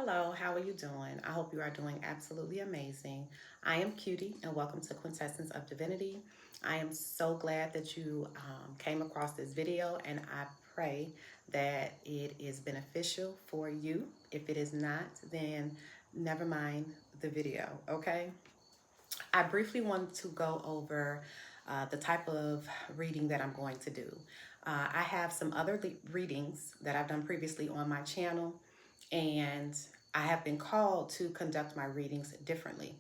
Hello, how are you doing? I hope you are doing absolutely amazing. I am Cutie, and welcome to Quintessence of Divinity. I am so glad that you came across this video, and I pray that it is beneficial for you. If it is not, then never mind the video, okay? I briefly want to go over the type of reading that I'm going to do. I have some other readings that I've done previously on my channel, and I have been called to conduct my readings differently.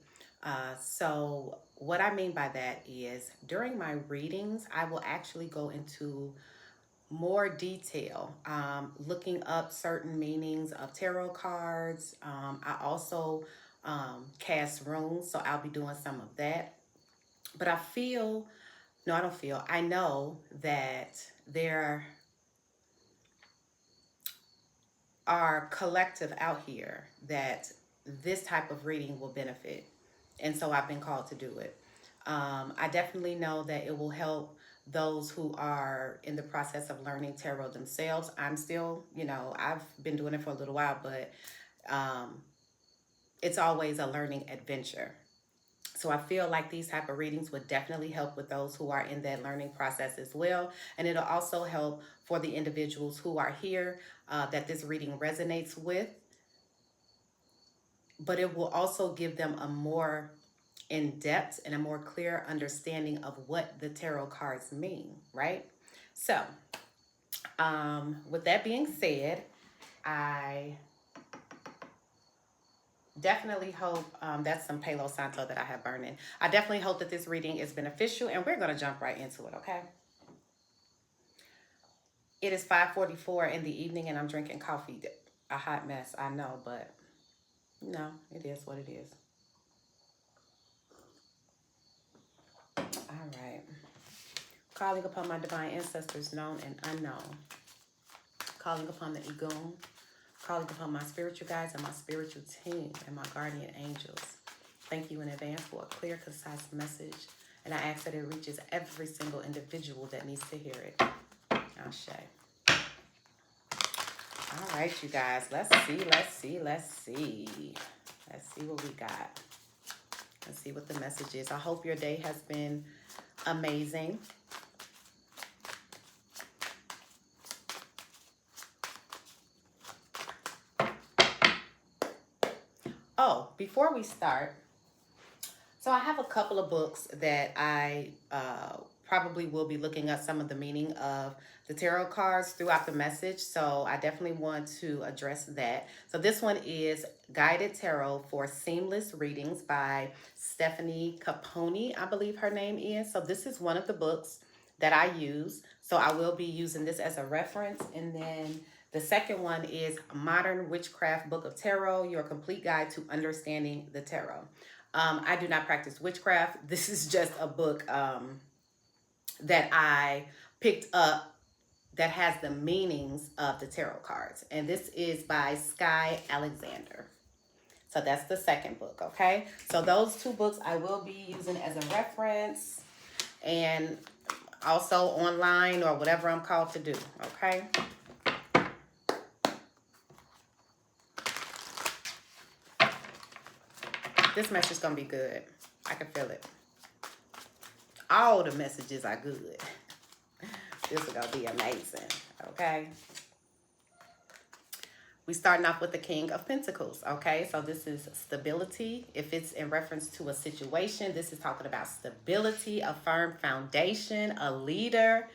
So what I mean by that is during my readings, I will actually go into more detail, looking up certain meanings of tarot cards. I also cast runes, so I'll be doing some of that. But no, I don't feel, I know that there are collective out here that this type of reading will benefit. And so I've been called to do it. I definitely know that it will help those who are in the process of learning tarot themselves. I'm still, I've been doing it for a little while, but um, it's always a learning adventure. So I feel like these type of readings would definitely help with those who are in that learning process as well. And it'll also help for the individuals who are here that this reading resonates with. But it will also give them a more in-depth and a more clear understanding of what the tarot cards mean, right? So with that being said, I definitely hope that's some Palo Santo that I have burning. I definitely hope that this reading is beneficial, and we're going to jump right into it, okay? It is 5:44 in the evening, and I'm drinking coffee. A hot mess, I know, but no, it is what it is. All right. Calling upon my divine ancestors, known and unknown. Calling upon the Egun. Calling upon my spiritual guides and my spiritual team and my guardian angels. Thank you in advance for a clear, concise message. And I ask that it reaches every single individual that needs to hear it. Ashe. All right, you guys. Let's see. Let's see what we got. Let's see what the message is. I hope your day has been amazing. Oh, before we start, so I have a couple of books that I probably will be looking at some of the meaning of the tarot cards throughout the message. So I definitely want to address that. So this one is Guided Tarot for Seamless Readings by Stephanie Capone, I believe her name is. So this is one of the books that I use. So I will be using this as a reference. And then the second one is Modern Witchcraft Book of Tarot, Your Complete Guide to Understanding the Tarot. I do not practice witchcraft. This is just a book that I picked up that has the meanings of the tarot cards. And this is by Sky Alexander. So that's the second book, okay? So those two books I will be using as a reference and also online or whatever I'm called to do, okay? This message is going to be good. I can feel it. All the messages are good. This is going to be amazing, okay? We starting off with the King of Pentacles, okay? So this is stability. If it's in reference to a situation, this is talking about stability, a firm foundation, a leader.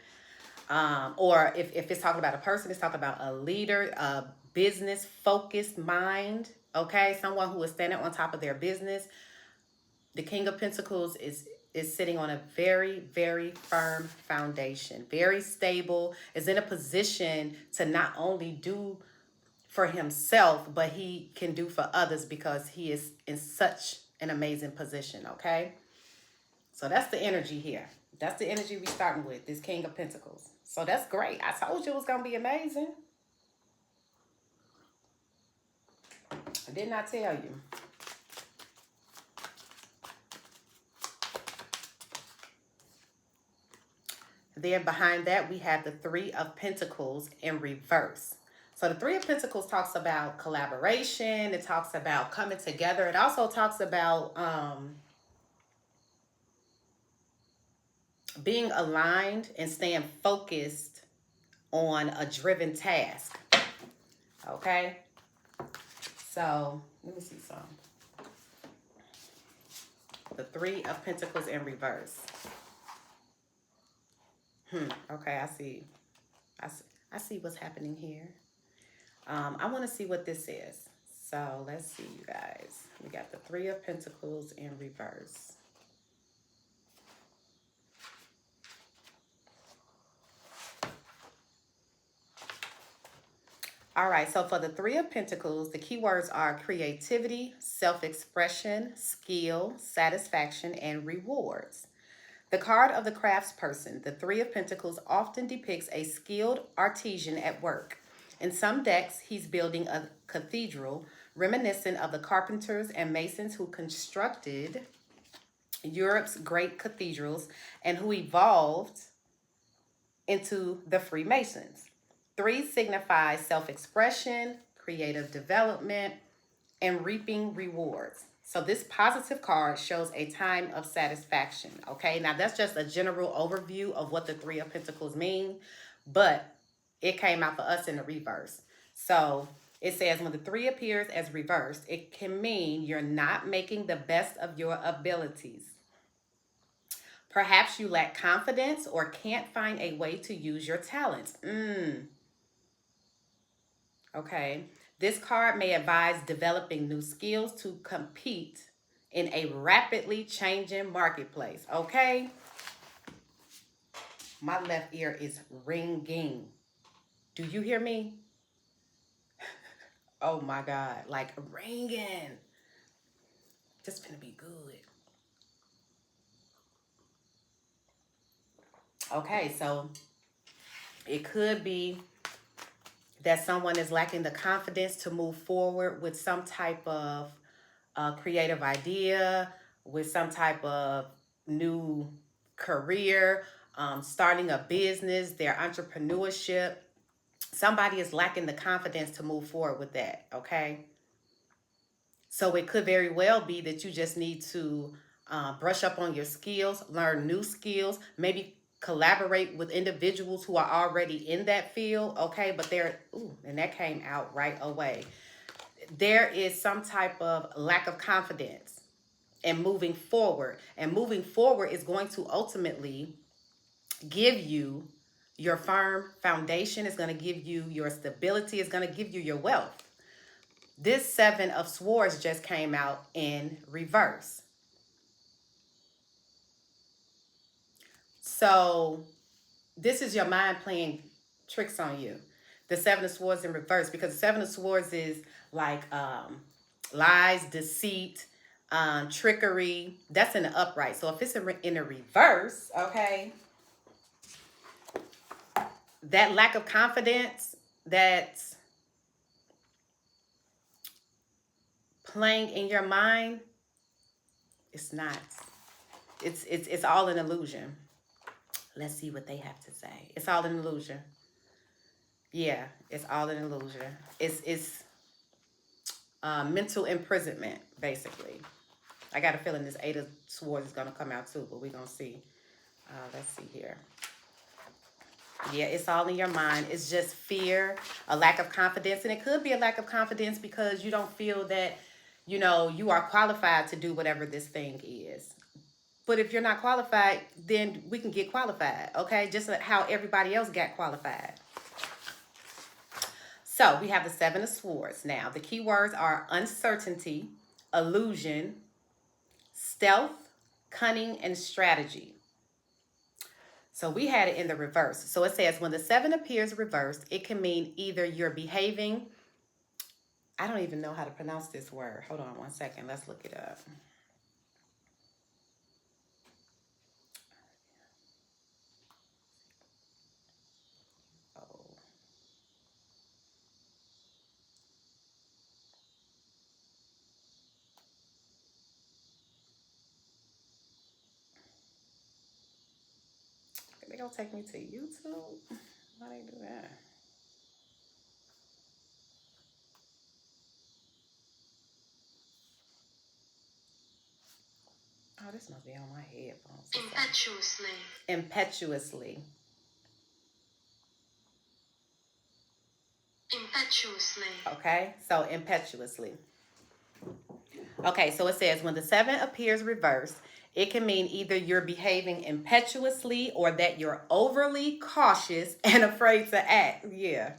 Or if it's talking about a person, it's talking about a leader, a business-focused mind, okay? Someone who is standing on top of their business. The King of Pentacles is sitting on a very, very firm foundation, very stable, is in a position to not only do for himself, but he can do for others because he is in such an amazing position, okay? So that's the energy here. That's the energy we're starting with, this King of Pentacles. So that's great. I told you it was going to be amazing. I did not tell you. Then behind that, we have the Three of Pentacles in reverse. So the Three of Pentacles talks about collaboration. It talks about coming together. It also talks about being aligned and staying focused on a driven task. Okay? So let me see some. The Three of Pentacles in reverse. Okay, I see. I see what's happening here. I want to see what this is. So let's see, you guys. We got the Three of Pentacles in reverse. All right, so for the Three of Pentacles, the keywords are creativity, self-expression, skill, satisfaction, and rewards. The card of the craftsperson, the Three of Pentacles, often depicts a skilled artisan at work. In some decks, he's building a cathedral, reminiscent of the carpenters and masons who constructed Europe's great cathedrals and who evolved into the Freemasons. Three signifies self-expression, creative development, and reaping rewards. So this positive card shows a time of satisfaction. Okay, now that's just a general overview of what the Three of Pentacles mean, but it came out for us in the reverse. So it says when the three appears as reversed, it can mean you're not making the best of your abilities. Perhaps you lack confidence or can't find a way to use your talents. Okay. This card may advise developing new skills to compete in a rapidly changing marketplace. Okay. My left ear is ringing. Do you hear me? Oh my God. Like ringing. This is gonna be good. Okay. So it could be that someone is lacking the confidence to move forward with some type of creative idea, with some type of new career, starting a business, their entrepreneurship. Somebody is lacking the confidence to move forward with that, okay? So it could very well be that you just need to brush up on your skills, learn new skills, maybe collaborate with individuals who are already in that field, okay? But and that came out right away. There is some type of lack of confidence and moving forward. And moving forward is going to ultimately give you your firm foundation, is going to give you your stability, is going to give you your wealth. This Seven of Swords just came out in reverse. So this is your mind playing tricks on you. The Seven of Swords in reverse, because the Seven of Swords is like lies, deceit, trickery. That's in the upright. So if it's in the reverse, okay, that lack of confidence that's playing in your mind, it's not. It's all an illusion. Let's see what they have to say. It's all an illusion. Yeah, it's all an illusion. It's mental imprisonment, basically. I got a feeling this Eight of Swords is going to come out too, but we're going to see. Let's see here. Yeah, it's all in your mind. It's just fear, a lack of confidence. And it could be a lack of confidence because you don't feel that, you are qualified to do whatever this thing is. But if you're not qualified, then we can get qualified, okay? Just like how everybody else got qualified. So we have the Seven of Swords now. The key words are uncertainty, illusion, stealth, cunning, and strategy. So we had it in the reverse. So it says when the seven appears reversed, it can mean either you're behaving. I don't even know how to pronounce this word. Hold on one second. Let's look it up. Oh. They gonna take me to YouTube? Why they do that? this must be on my headphones. Impetuously. Impetuously. Impetuously. Okay, so impetuously. Okay, so it says when the 7 appears reversed, it can mean either you're behaving impetuously or that you're overly cautious and afraid to act. Yeah.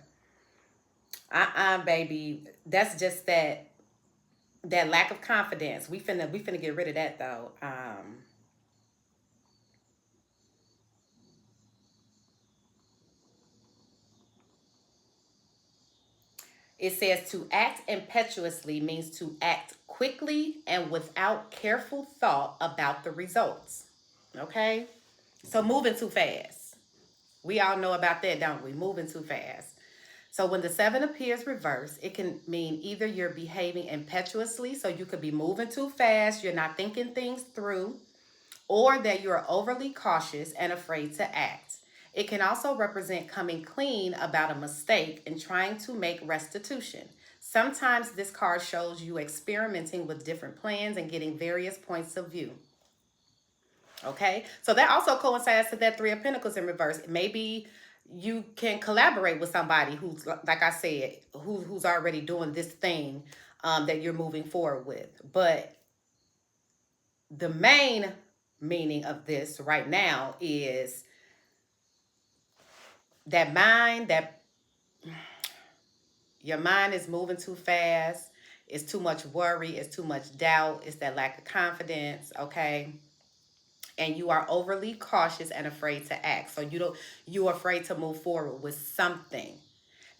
Baby. That's just that lack of confidence. We finna get rid of that though. It says to act impetuously means to act quickly and without careful thought about the results. Okay? So moving too fast. We all know about that, don't we? Moving too fast. So when the 7 appears reversed, it can mean either you're behaving impetuously, so you could be moving too fast, you're not thinking things through, or that you're overly cautious and afraid to act. It can also represent coming clean about a mistake and trying to make restitution. Sometimes this card shows you experimenting with different plans and getting various points of view. Okay, so that also coincides to that 3 of Pentacles in reverse. Maybe you can collaborate with somebody who's, like I said, who's already doing this thing that you're moving forward with. But the main meaning of this right now is that your mind is moving too fast. It's too much worry. It's too much doubt. It's that lack of confidence. Okay. And you are overly cautious and afraid to act. So you're afraid to move forward with something.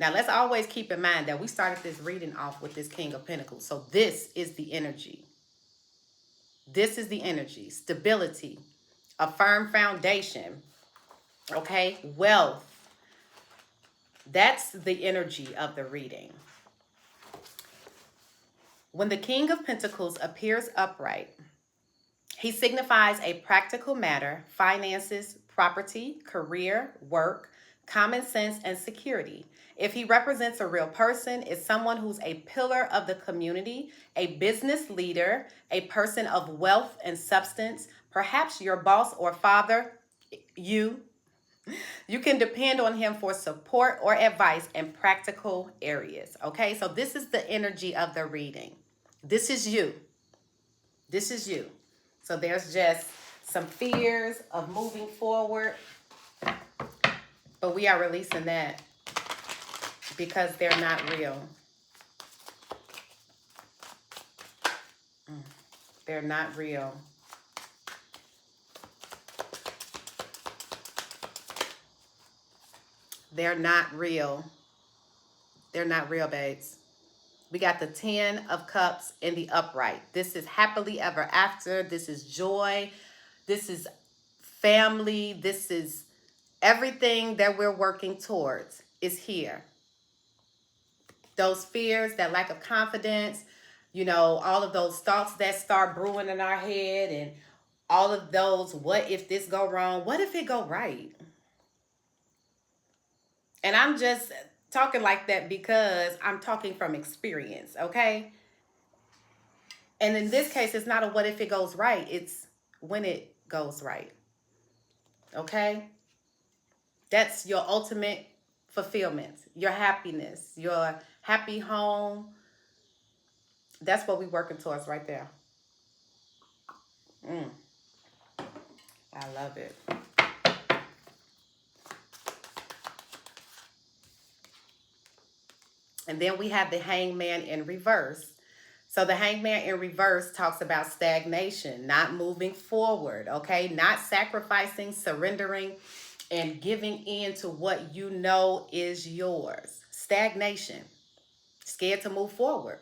Now let's always keep in mind that we started this reading off with this King of Pentacles. So this is the energy. This is the energy. Stability, a firm foundation, okay? Wealth. That's the energy of the reading. When the King of Pentacles appears upright, he signifies a practical matter, finances, property, career, work, common sense, and security. If he represents a real person, it's someone who's a pillar of the community, a business leader, a person of wealth and substance, perhaps your boss or father, you. You can depend on him for support or advice in practical areas. Okay, so this is the energy of the reading. This is you. This is you. So there's just some fears of moving forward, but we are releasing that because they're not real. They're not real. They're not real. They're not real, babes. We got the 10 of Cups in the upright. This is happily ever after. This is joy. This is family. This is everything that we're working towards is here. Those fears, that lack of confidence, all of those thoughts that start brewing in our head, and all of those, what if this go wrong? What if it go right? And I'm just talking like that because I'm talking from experience, okay? And in this case, it's not a what if it goes right. It's when it goes right, okay? That's your ultimate fulfillment, your happiness, your happy home. That's what we're working towards right there. I love it. And then we have the Hangman in reverse. So the Hangman in reverse talks about stagnation, not moving forward, okay? Not sacrificing, surrendering, and giving in to what you know is yours. Stagnation. Scared to move forward.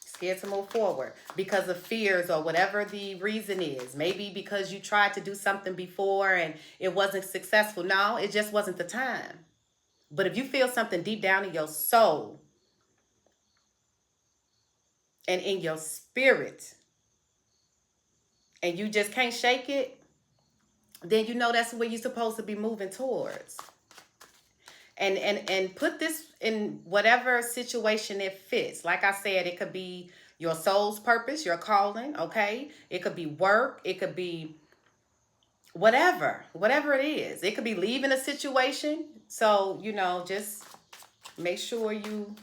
Scared to move forward because of fears or whatever the reason is. Maybe because you tried to do something before and it wasn't successful. No, it just wasn't the time. But if you feel something deep down in your soul and in your spirit and you just can't shake it, then you know that's where you're supposed to be moving towards. And put this in whatever situation it fits. Like I said, it could be your soul's purpose, your calling, okay? It could be work, it could be whatever it is. It could be leaving a situation. So, just make sure you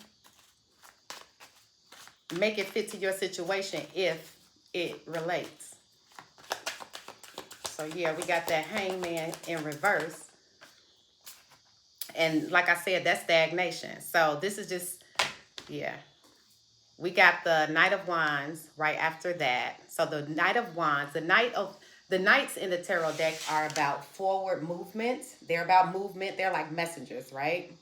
make it fit to your situation if it relates. So, yeah, we got that hangman in reverse. And like I said, that's stagnation. So, this is just, yeah. We got the Knight of Wands right after that. So the Knight of Wands, the Knights in the tarot deck are about forward movement. They're about movement. They're like messengers, right?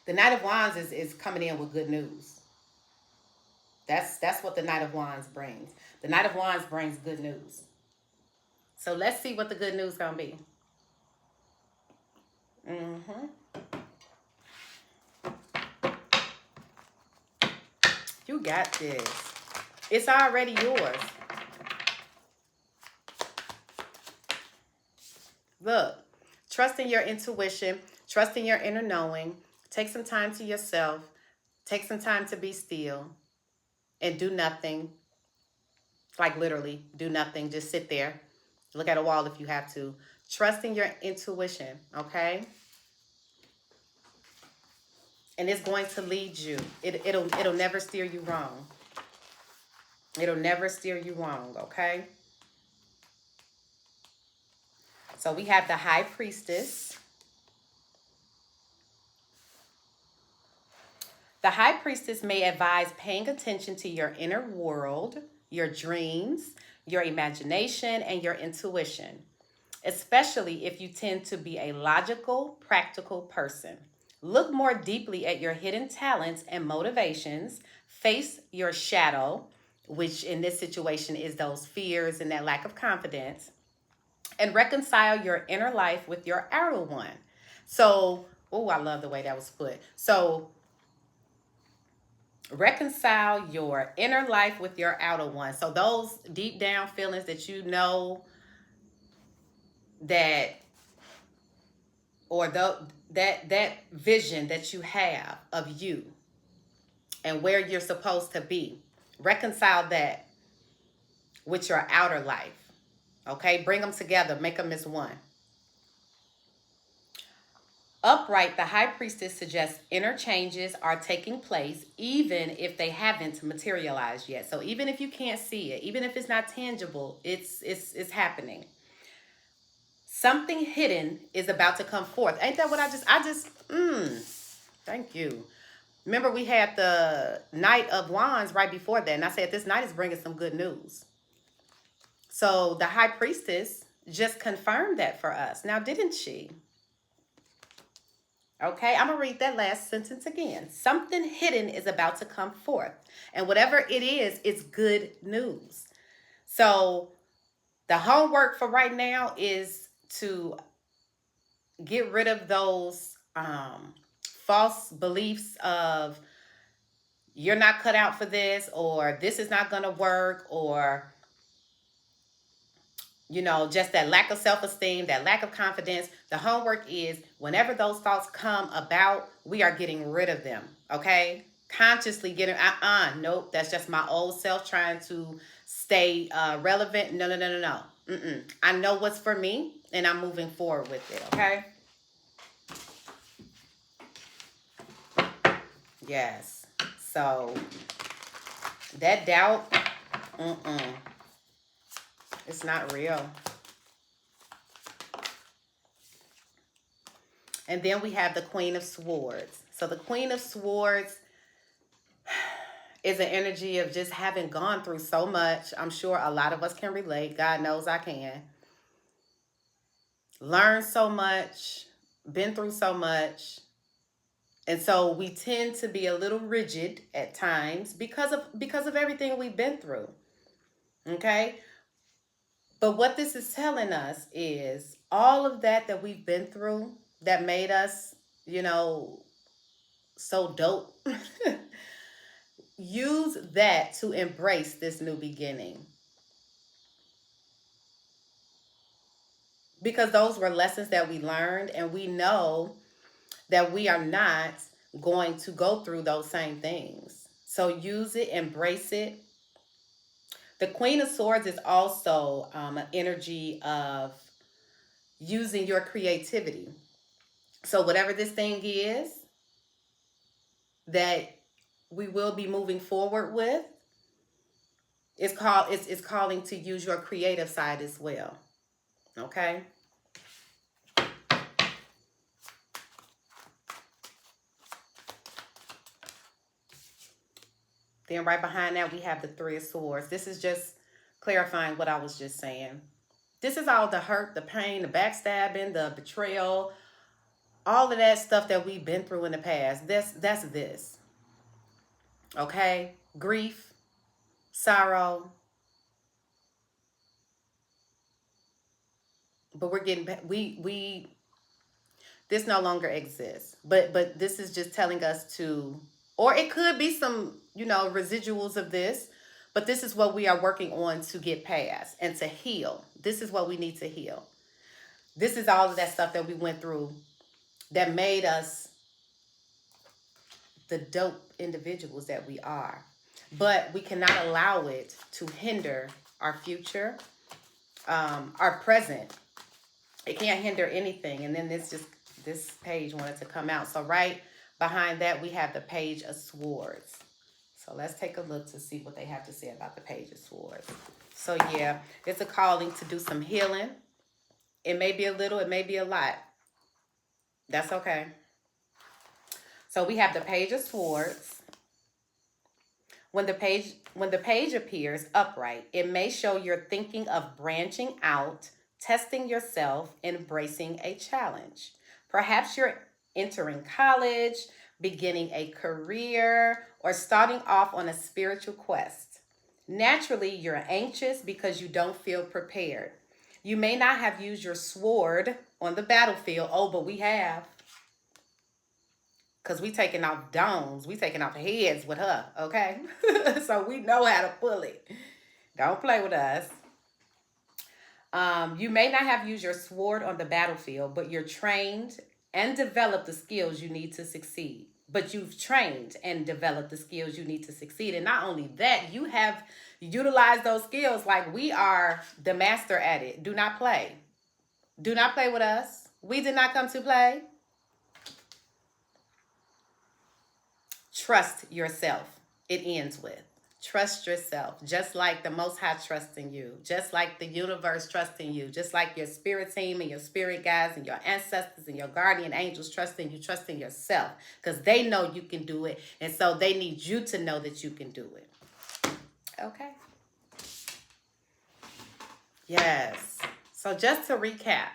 The Knight of Wands is coming in with good news. That's what the Knight of Wands brings. The Knight of Wands brings good news. So let's see what the good news gonna be. Mm-hmm. You got this. It's already yours. Look, trust in your intuition, trust in your inner knowing. Take some time to yourself. Take some time to be still and do nothing. Like literally, do nothing. Just sit there. Look at a wall if you have to. Trust in your intuition, okay? And it's going to lead you. It'll never steer you wrong. It'll never steer you wrong, okay? So we have the High Priestess. The High Priestess may advise paying attention to your inner world, your dreams, your imagination, and your intuition, especially if you tend to be a logical, practical person. Look more deeply at your hidden talents and motivations. Face your shadow, which in this situation is those fears and that lack of confidence, and reconcile your inner life with your outer one. So, oh, I love the way that was put. So, reconcile your inner life with your outer one. So those deep down feelings that you know that, or that vision that you have of you and where you're supposed to be, reconcile that with your outer life. Okay, bring them together, make them as one. Upright, the High Priestess suggests inner changes are taking place even if they haven't materialized yet. So even if you can't see it, even if it's not tangible, it's happening. Something hidden is about to come forth. Ain't that what thank you. Remember we had the Knight of Wands right before that, and I said this night is bringing some good news. So the High Priestess just confirmed that for us. Now, didn't she? Okay, I'm going to read that last sentence again. Something hidden is about to come forth. And whatever it is, it's good news. So the homework for right now is to get rid of those false beliefs of you're not cut out for this, or this is not going to work, or just that lack of self-esteem, that lack of confidence. The homework is whenever those thoughts come about, we are getting rid of them, okay? Consciously getting, nope, that's just my old self trying to stay relevant. No. I know what's for me, and I'm moving forward with it, okay? Yes. So that doubt, it's not real. And then we have the Queen of Swords. So the Queen of Swords is an energy of just having gone through so much. I'm sure a lot of us can relate. God knows I can. Learned so much, been through so much. And so we tend to be a little rigid at times because of everything we've been through. Okay? But what this is telling us is all of that we've been through that made us, so dope. Use that to embrace this new beginning. Because those were lessons that we learned, and we know that we are not going to go through those same things. So use it, embrace it. The Queen of Swords is also an energy of using your creativity. So whatever this thing is that we will be moving forward with, it's calling to use your creative side as well. Okay. Then right behind that we have the Three of Swords. This is just clarifying what I was just saying. This is all the hurt, the pain, the backstabbing, the betrayal, all of that stuff that we've been through in the past. That's this. Okay? Grief, sorrow, but we're getting we this no longer exists. But this is just telling us to, or it could be some, residuals of this, but this is what we are working on to get past and to heal. This is what we need to heal. This is all of that stuff that we went through that made us the dope individuals that we are. But we cannot allow it to hinder our future, our present. It can't hinder anything. And then this page wanted to come out. So right behind that, we have the Page of Swords. So let's take a look to see what they have to say about the Page of Swords. So yeah, it's a calling to do some healing. It may be a little, it may be a lot. That's okay. So we have the Page of Swords. When the page appears upright, it may show you're thinking of branching out, testing yourself, embracing a challenge. Perhaps you're entering college, beginning a career, or starting off on a spiritual quest. Naturally, you're anxious because you don't feel prepared. You may not have used your sword on the battlefield. Oh, but we have. Because we taking off domes. We taking off heads with her, okay? So we know how to pull it. Don't play with us. You may not have used your sword on the battlefield, but you're trained and developed the skills you need to succeed. But you've trained and developed the skills you need to succeed. And not only that, you have utilized those skills like we are the master at it. Do not play. Do not play with us. We did not come to play. Trust yourself. It ends with trust yourself, just like the Most High trusting you, just like the universe trusting you, just like your spirit team and your spirit guides and your ancestors and your guardian angels trusting you, trusting yourself, because they know you can do it, and so they need you to know that you can do it. Okay. Yes. So just to recap,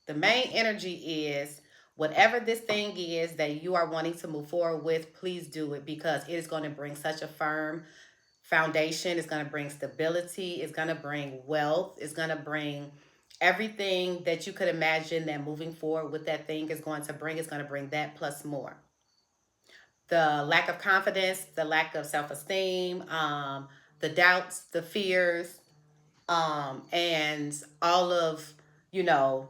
the main energy is whatever this thing is that you are wanting to move forward with, please do it, because it is going to bring such a firm foundation. It's going to bring stability. It's going to bring wealth. It's going to bring everything that you could imagine that moving forward with that thing is going to bring. It's going to bring that plus more. The lack of confidence, the lack of self-esteem, the doubts, the fears, and all of, you know,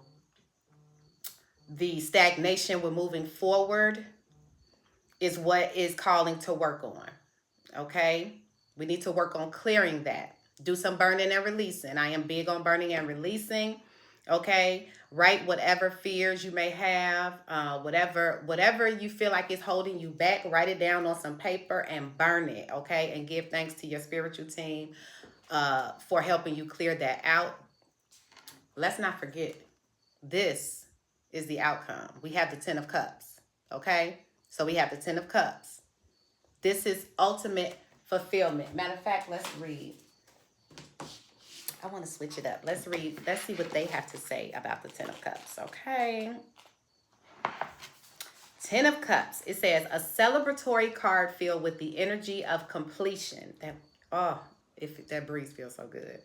the stagnation with moving forward is what is calling to work on. Okay? We need to work on clearing that. Do some burning and releasing. I am big on burning and releasing. Okay? Write whatever fears you may have, whatever you feel like is holding you back, write it down on some paper and burn it. Okay? And give thanks to your spiritual team for helping you clear that out. Let's not forget, this is the outcome. We have the 10 of Cups, okay? So we have the 10 of Cups. This is ultimate fulfillment. Matter of fact, let's read. I want to switch it up. Let's read. Let's see what they have to say about the 10 of Cups, okay? 10 of Cups. It says, a celebratory card filled with the energy of completion. If that breeze feels so good.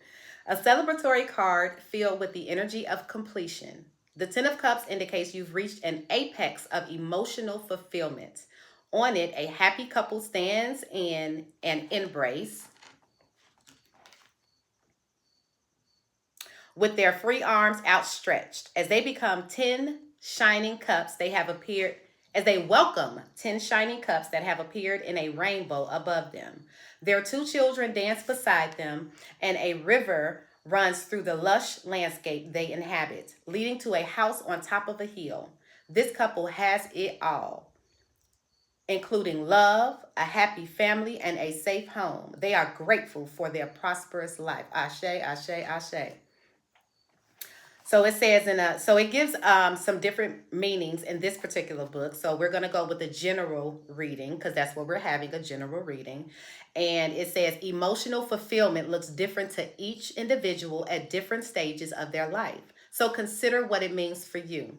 A celebratory card filled with the energy of completion. The 10 of Cups indicates you've reached an apex of emotional fulfillment. On it, a happy couple stands in an embrace. With their free arms outstretched. As they become 10 shining cups, they have appeared as they welcome 10 shining cups that have appeared in a rainbow above them. Their 2 children dance beside them, and a river runs through the lush landscape they inhabit, leading to a house on top of a hill. This couple has it all, including love, a happy family, and a safe home. They are grateful for their prosperous life. Ashe, ashe, ashe. So it says so it gives some different meanings in this particular book. So we're going to go with the general reading because that's what we're having, a general reading. And it says emotional fulfillment looks different to each individual at different stages of their life. So consider what it means for you.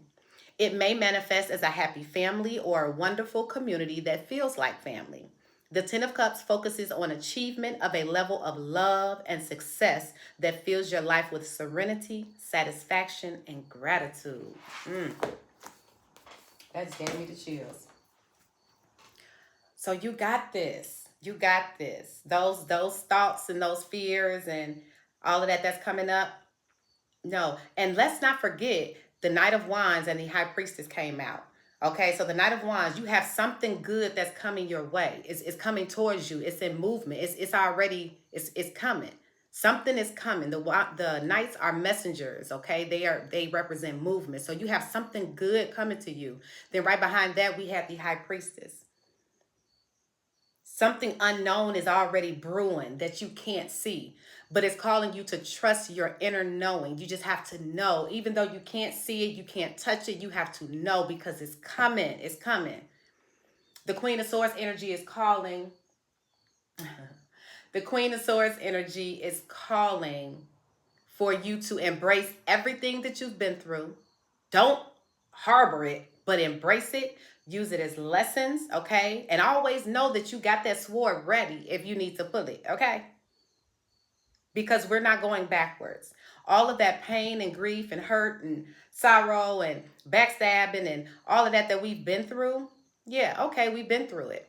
It may manifest as a happy family or a wonderful community that feels like family. The Ten of Cups focuses on achievement of a level of love and success that fills your life with serenity, satisfaction, and gratitude. That gave me the chills. So you got this. You got this. Those thoughts and those fears and all of that's coming up. No. And let's not forget the Knight of Wands and the High Priestess came out. Okay, so the Knight of Wands, you have something good that's coming your way. It's coming towards you. It's in movement. It's already, it's coming. Something is coming. The Knights are messengers, okay? They represent movement. So you have something good coming to you. Then right behind that, we have the High Priestess. Something unknown is already brewing that you can't see, but it's calling you to trust your inner knowing. You just have to know. Even though you can't see it, you can't touch it, you have to know because it's coming. It's coming. The Queen of Swords energy is calling. The Queen of Swords energy is calling for you to embrace everything that you've been through. Don't harbor it, but embrace it. Use it as lessons, okay? And always know that you got that sword ready if you need to pull it, okay? Because we're not going backwards. All of that pain and grief and hurt and sorrow and backstabbing and all of that we've been through, yeah, okay, we've been through it.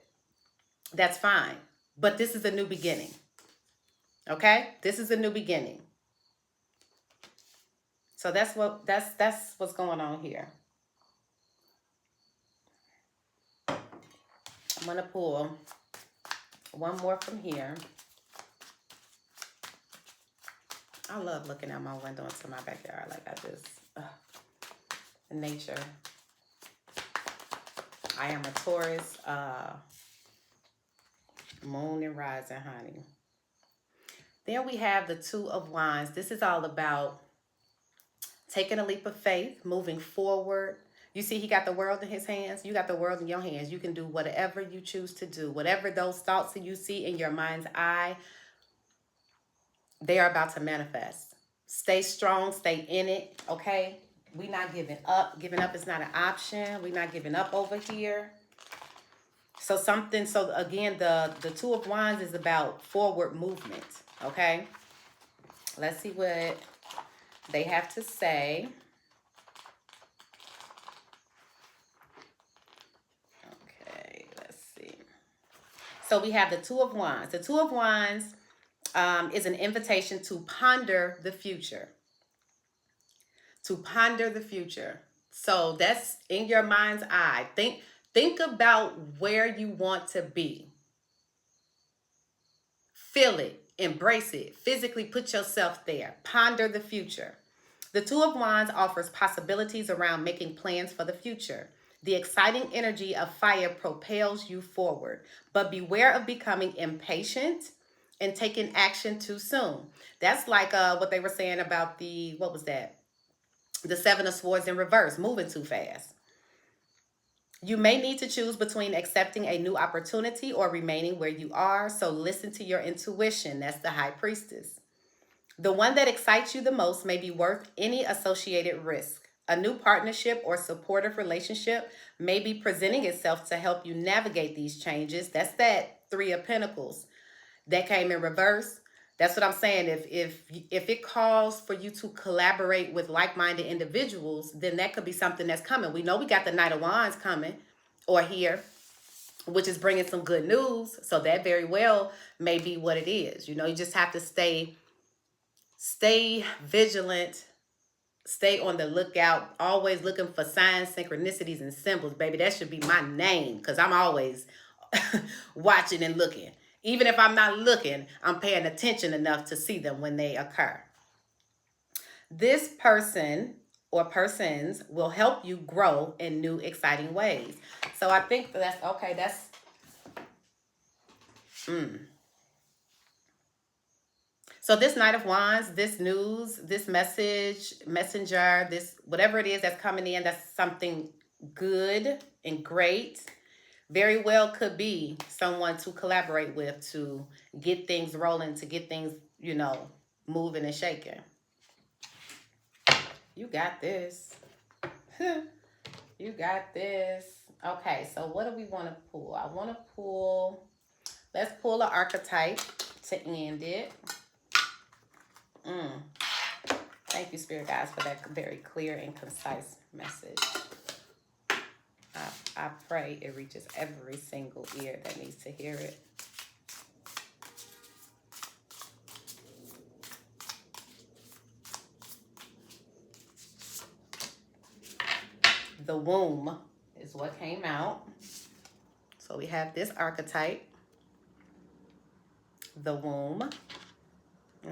That's fine. But this is a new beginning, okay? This is a new beginning. So that's what's going on here. I'm going to pull one more from here. I love looking out my window into my backyard. Like I just, nature. I am a Taurus, moon and rising, honey. Then we have the Two of Wands. This is all about taking a leap of faith, moving forward. You see, he got the world in his hands. You got the world in your hands. You can do whatever you choose to do. Whatever those thoughts that you see in your mind's eye, they are about to manifest. Stay strong. Stay in it, okay? We're not giving up. Giving up is not an option. We're not giving up over here. So again, the Two of Wands is about forward movement, okay? Let's see what they have to say. Okay, let's see. So we have the Two of Wands. The Two of Wands is an invitation to ponder the future. To ponder the future. So that's in your mind's eye. Think about where you want to be. Feel it. Embrace it. Physically put yourself there. Ponder the future. The Two of Wands offers possibilities around making plans for the future. The exciting energy of fire propels you forward, but beware of becoming impatient and taking action too soon. That's like what they were saying about what was that? The Seven of Swords in reverse, moving too fast. You may need to choose between accepting a new opportunity or remaining where you are, so listen to your intuition. That's the High Priestess. The one that excites you the most may be worth any associated risk. A new partnership or supportive relationship may be presenting itself to help you navigate these changes. That's that Three of Pentacles that came in reverse. That's what I'm saying. If it calls for you to collaborate with like-minded individuals, then that could be something that's coming. We know we got the Knight of Wands coming or here, which is bringing some good news. So that very well may be what it is. You know, you just have to stay vigilant Stay on the lookout, always looking for signs, synchronicities, and symbols, baby. That should be my name because I'm always watching and looking. Even if I'm not looking, I'm paying attention enough to see them when they occur. This person or persons will help you grow in new, exciting ways. So I think that's okay. That's so this Knight of Wands, this news, this message, messenger, this whatever it is that's coming in, that's something good and great. Very well could be someone to collaborate with to get things rolling, to get things, moving and shaking. You got this. You got this. Okay, so what do we want to pull? I want to pull, let's pull an archetype to end it. Thank you, Spirit Guides, for that very clear and concise message. I pray it reaches every single ear that needs to hear it. The womb is what came out. So we have this archetype, the womb.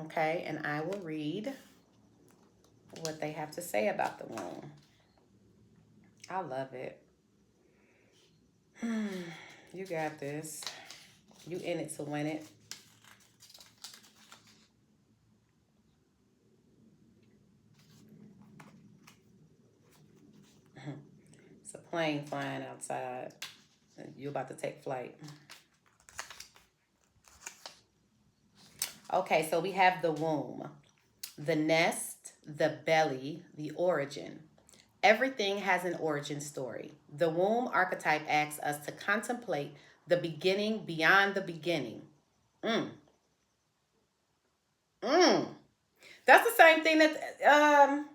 Okay, and I will read what they have to say about the womb. I love it. You got this. You in it to win it. It's a plane flying outside. You're about to take flight. Okay, so we have the womb, the nest, the belly, the origin. Everything has an origin story. The womb archetype asks us to contemplate the beginning beyond the beginning. That's the same thing that,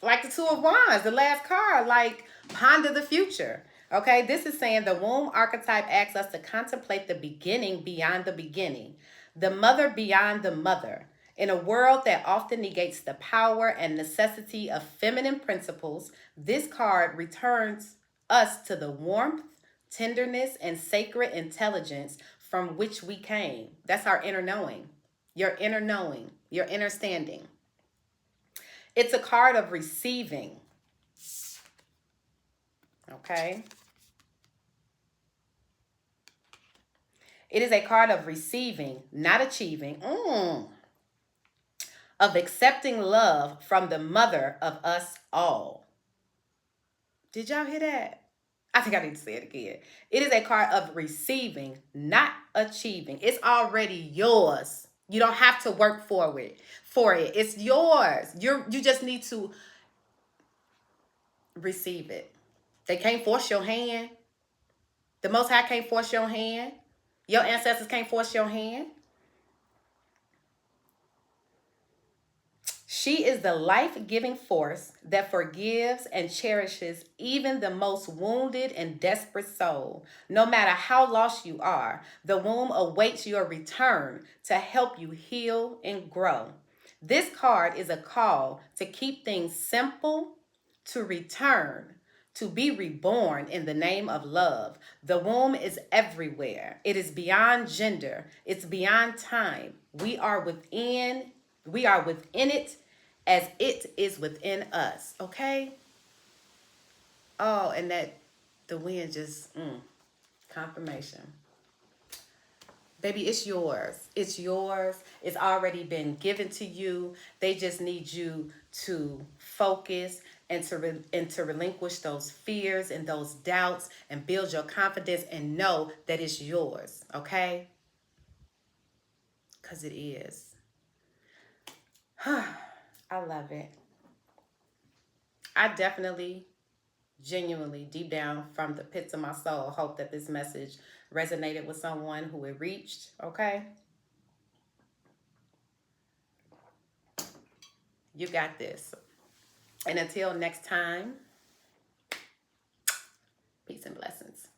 like the Two of Wands, the last card, like ponder the future. Okay, this is saying the womb archetype asks us to contemplate the beginning beyond the beginning, the mother beyond the mother. In a world that often negates the power and necessity of feminine principles, this card returns us to the warmth, tenderness, and sacred intelligence from which we came. That's our inner knowing, your inner knowing, your inner standing. It's a card of receiving. Okay. It is a card of receiving, not achieving. Of accepting love from the mother of us all. Did y'all hear that? I think I need to say it again. It is a card of receiving, not achieving. It's already yours. You don't have to work for it. It's yours. You just need to receive it. They can't force your hand. The Most High can't force your hand. Your ancestors can't force your hand. She is the life-giving force that forgives and cherishes even the most wounded and desperate soul. No matter how lost you are, the womb awaits your return to help you heal and grow. This card is a call to keep things simple, to return, to be reborn in the name of love. The womb is everywhere. It is beyond gender. It's beyond time. We are within it as it is within us. Okay? Oh, and that the wind just confirmation. Baby, it's yours. It's yours. It's already been given to you. They just need you to focus and to relinquish those fears and those doubts and build your confidence and know that it's yours, okay? Because it is. I love it. I definitely, genuinely, deep down from the pits of my soul, hope that this message resonated with someone who it reached, okay? You got this. And until next time, peace and blessings.